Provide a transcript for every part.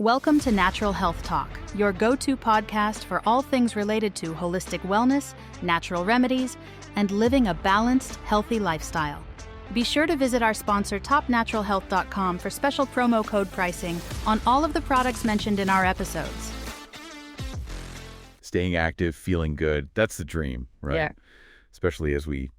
Welcome to Natural Health Talk, your go-to podcast for all things related to holistic wellness, natural remedies, and living a balanced, healthy lifestyle. Be sure to visit our sponsor, TopNaturalHealth.com, for special promo code pricing on all of the products mentioned in our episodes. Staying active, feeling good, that's the dream, right? Yeah. Especially as we,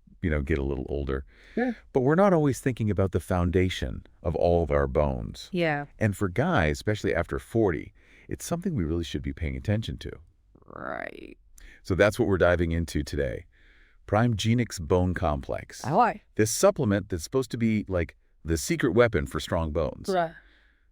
get a little older. Yeah. But we're not always thinking about the foundation of all of our bones. Yeah. And for guys, especially after 40, it's something we really should be paying attention to. Right. So that's what we're diving into today. PrimeGENIX Bone Complex. Why? This supplement that's supposed to be like the secret weapon for strong bones. Right.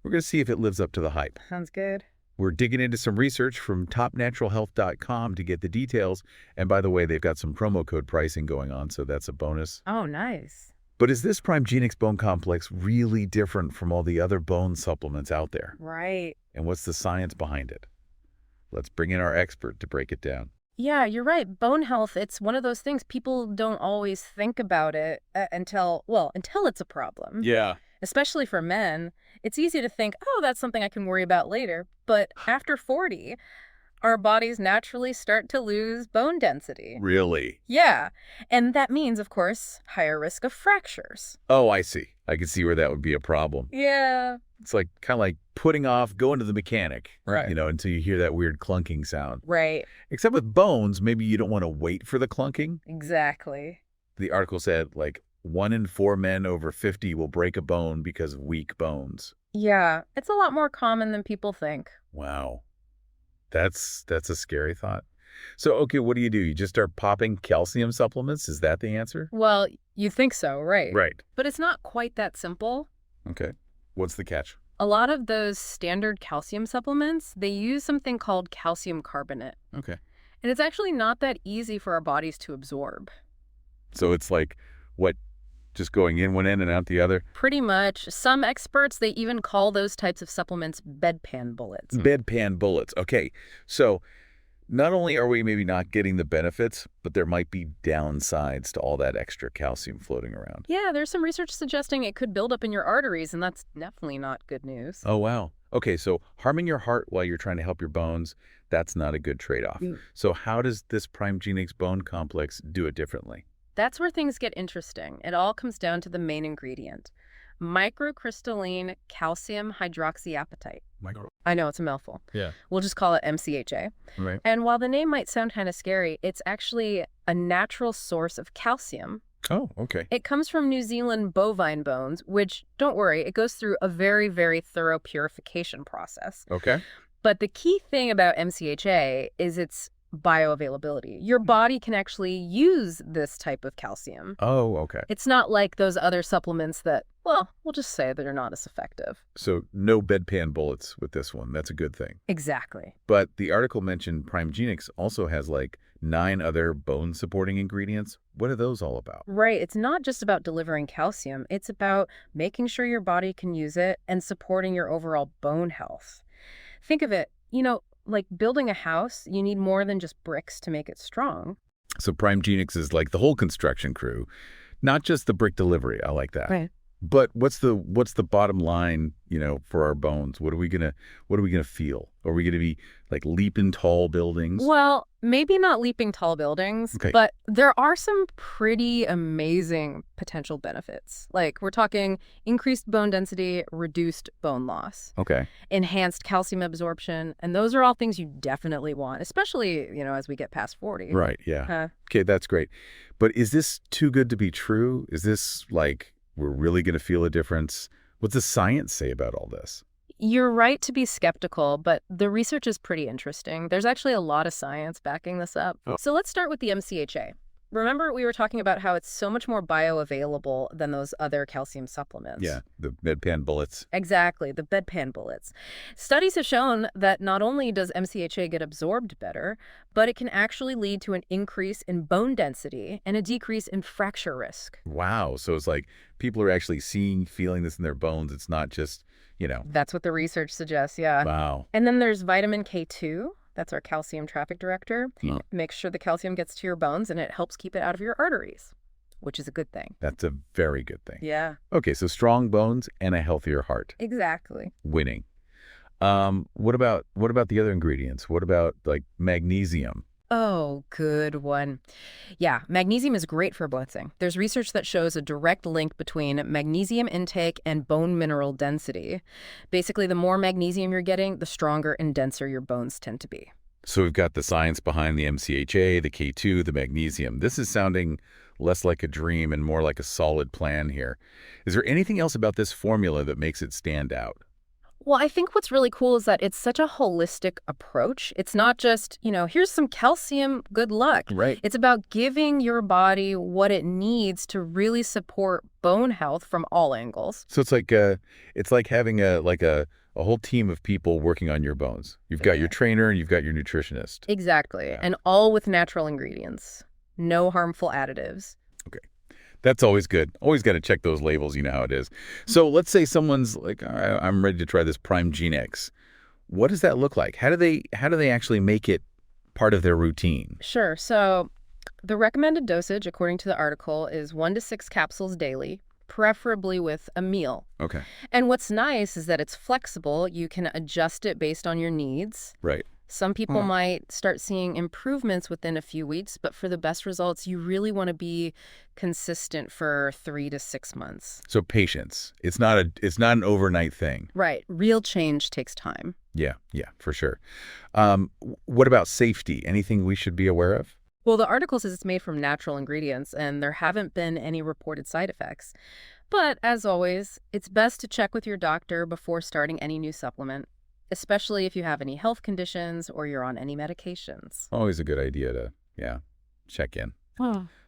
We're going to see if it lives up to the hype. Sounds good. We're digging into some research from TopNaturalHealth.com to get the details. And by the way, they've got some promo code pricing going on, so that's a bonus. Oh, nice. But is this PrimeGENIX Bone Complex really different from all the other bone supplements out there? Right. And what's the science behind it? Let's bring in our expert to break it down. Yeah, you're right. Bone health, it's one of those things people don't always think about it until it's a problem. Yeah. Especially for men. It's easy to think, oh, that's something I can worry about later. But after 40, our bodies naturally start to lose bone density. Really? Yeah. And that means, of course, higher risk of fractures. Oh, I see. I can see where that would be a problem. Yeah. It's like kind of like putting off going to the mechanic, Right. Until you hear that weird clunking sound. Right. Except with bones, maybe you don't want to wait for the clunking. Exactly. The article said, 1 in 4 men over 50 will break a bone because of weak bones. Yeah, it's a lot more common than people think. Wow. That's a scary thought. So, okay, what do? You just start popping calcium supplements? Is that the answer? Well, you think so, right? Right. But it's not quite that simple. Okay. What's the catch? A lot of those standard calcium supplements, they use something called calcium carbonate. Okay. And it's actually not that easy for our bodies to absorb. So it's like, what, just going in one end and out the other? Pretty much. Some experts, they even call those types of supplements bedpan bullets. Bedpan bullets. Okay. So not only are we maybe not getting the benefits, but there might be downsides to all that extra calcium floating around. Yeah, there's some research suggesting it could build up in your arteries, and that's definitely not good news. Oh, wow. Okay, so harming your heart while you're trying to help your bones, that's not a good trade-off. So how does this PrimeGENIX Bone Complex do it differently? That's where things get interesting. It all comes down to the main ingredient, Microcrystalline Calcium Hydroxyapatite. I know, it's a mouthful. Yeah. We'll just call it MCHA. Right. And while the name might sound kind of scary, it's actually a natural source of calcium. Oh, okay. It comes from New Zealand bovine bones, which, don't worry, it goes through a very, very thorough purification process. Okay. But the key thing about MCHA is its bioavailability. Your body can actually use this type of calcium. Oh, okay. It's not like those other supplements that, well, we'll just say that are not as effective. So no bedpan bullets with this one. That's a good thing. Exactly. But the article mentioned PrimeGENIX also has 9 other bone-supporting ingredients. What are those all about? Right. It's not just about delivering calcium. It's about making sure your body can use it and supporting your overall bone health. Think of it, like building a house, you need more than just bricks to make it strong. So PrimeGENIX is like the whole construction crew, not just the brick delivery. I like that. Right. But what's the bottom line, for our bones? What are we gonna feel? Are we gonna be like leaping tall buildings? Well, maybe not leaping tall buildings, Okay. but there are some pretty amazing potential benefits. Like we're talking increased bone density, reduced bone loss, Okay. enhanced calcium absorption, and those are all things you definitely want, especially, as we get past 40. Right. Yeah. Okay, that's great. But is this too good to be true? Is this like we're really going to feel a difference? What's the science say about all this? You're right to be skeptical, but the research is pretty interesting. There's actually a lot of science backing this up. Oh. So let's start with the MCHA. Remember, we were talking about how it's so much more bioavailable than those other calcium supplements. Yeah, the bedpan bullets. Exactly, the bedpan bullets. Studies have shown that not only does MCHA get absorbed better, but it can actually lead to an increase in bone density and a decrease in fracture risk. Wow. So it's like people are actually feeling this in their bones. It's not just, That's what the research suggests, yeah. Wow. And then there's vitamin K2. That's our calcium traffic director. Oh. It makes sure the calcium gets to your bones and it helps keep it out of your arteries, which is a good thing. That's a very good thing. Yeah, Okay, so strong bones and a healthier heart. exactly. Winning. What about the other ingredients? What about like magnesium? Oh, good one. Yeah, magnesium is great for bouncing. There's research that shows a direct link between magnesium intake and bone mineral density. Basically, the more magnesium you're getting, the stronger and denser your bones tend to be. So we've got the science behind the MCHA, the K2, the magnesium. This is sounding less like a dream and more like a solid plan here. Is there anything else about this formula that makes it stand out? Well, I think what's really cool is that it's such a holistic approach. It's not just, here's some calcium, good luck. Right. It's about giving your body what it needs to really support bone health from all angles. So it's like having a whole team of people working on your bones. You've got your trainer and you've got your nutritionist. Exactly. Yeah. And all with natural ingredients. No harmful additives. Okay. That's always good. Always got to check those labels. You know how it is. So let's say someone's like, all right, I'm ready to try this PrimeGENIX. What does that look like? How do they actually make it part of their routine? Sure. So the recommended dosage, according to the article, is 1 to 6 capsules daily, preferably with a meal. Okay. And what's nice is that it's flexible. You can adjust it based on your needs. Right. Some people might start seeing improvements within a few weeks, but for the best results, you really want to be consistent for 3 to 6 months. So patience. It's not an overnight thing. Right. Real change takes time. Yeah, for sure. What about safety? Anything we should be aware of? Well, the article says it's made from natural ingredients, and there haven't been any reported side effects. But as always, it's best to check with your doctor before starting any new supplement, especially if you have any health conditions or you're on any medications. Always a good idea to, check in.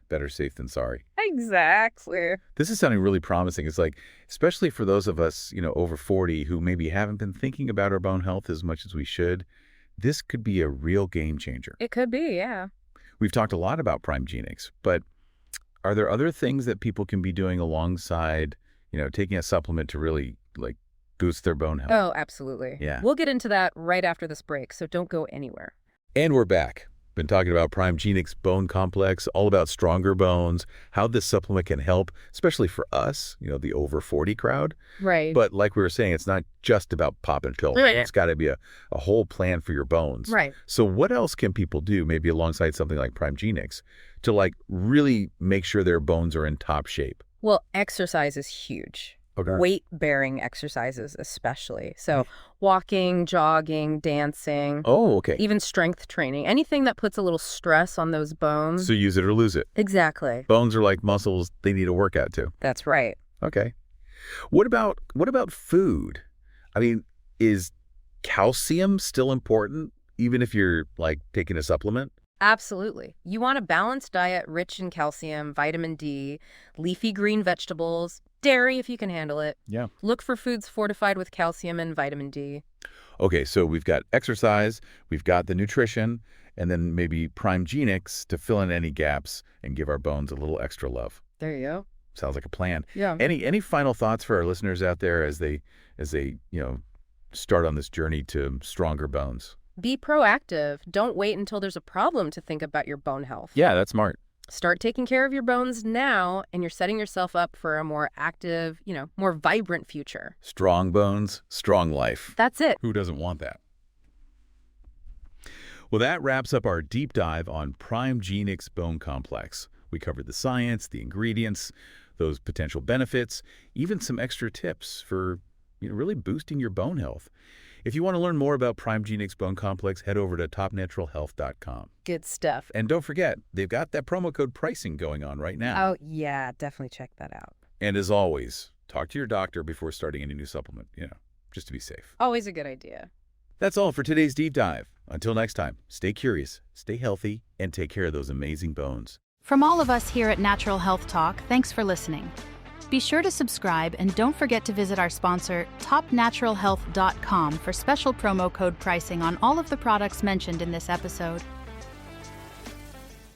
Better safe than sorry. Exactly. This is sounding really promising. It's like, especially for those of us, over 40 who maybe haven't been thinking about our bone health as much as we should, this could be a real game changer. It could be, yeah. We've talked a lot about PrimeGENIX, but are there other things that people can be doing alongside, taking a supplement to really, boost their bone health? Oh, absolutely. Yeah. We'll get into that right after this break, so don't go anywhere. And we're back. Been talking about PrimeGENIX Bone Complex, all about stronger bones, how this supplement can help, especially for us, the over 40 crowd. Right. But like we were saying, it's not just about popping pills. Right. It's got to be a whole plan for your bones. Right. So what else can people do, maybe alongside something like PrimeGENIX, to really make sure their bones are in top shape? Well, exercise is huge. Okay. Weight-bearing exercises especially. So walking, jogging, dancing. Oh, okay. Even strength training. Anything that puts a little stress on those bones. So use it or lose it. Exactly. Bones are like muscles. They need a workout too. That's right. Okay. What about food? I mean, is calcium still important even if you're taking a supplement? Absolutely. You want a balanced diet rich in calcium, vitamin D, leafy green vegetables, dairy if you can handle it. Yeah. Look for foods fortified with calcium and vitamin D. Okay, so we've got exercise, we've got the nutrition, and then maybe PrimeGENIX to fill in any gaps and give our bones a little extra love. There you go. Sounds like a plan. Yeah. Any final thoughts for our listeners out there as they start on this journey to stronger bones? Be proactive. Don't wait until there's a problem to think about your bone health. Yeah, that's smart. Start taking care of your bones now, and you're setting yourself up for a more active, more vibrant future. Strong bones, strong life. That's it. Who doesn't want that? Well, that wraps up our deep dive on PrimeGENIX Bone Complex. We covered the science, the ingredients, those potential benefits, even some extra tips for really boosting your bone health. If you want to learn more about PrimeGENIX Bone Complex, head over to TopNaturalHealth.com. Good stuff. And don't forget, they've got that promo code pricing going on right now. Oh, yeah, definitely check that out. And as always, talk to your doctor before starting any new supplement, just to be safe. Always a good idea. That's all for today's deep dive. Until next time, stay curious, stay healthy, and take care of those amazing bones. From all of us here at Natural Health Talk, thanks for listening. Be sure to subscribe and don't forget to visit our sponsor, TopNaturalHealth.com, for special promo code pricing on all of the products mentioned in this episode.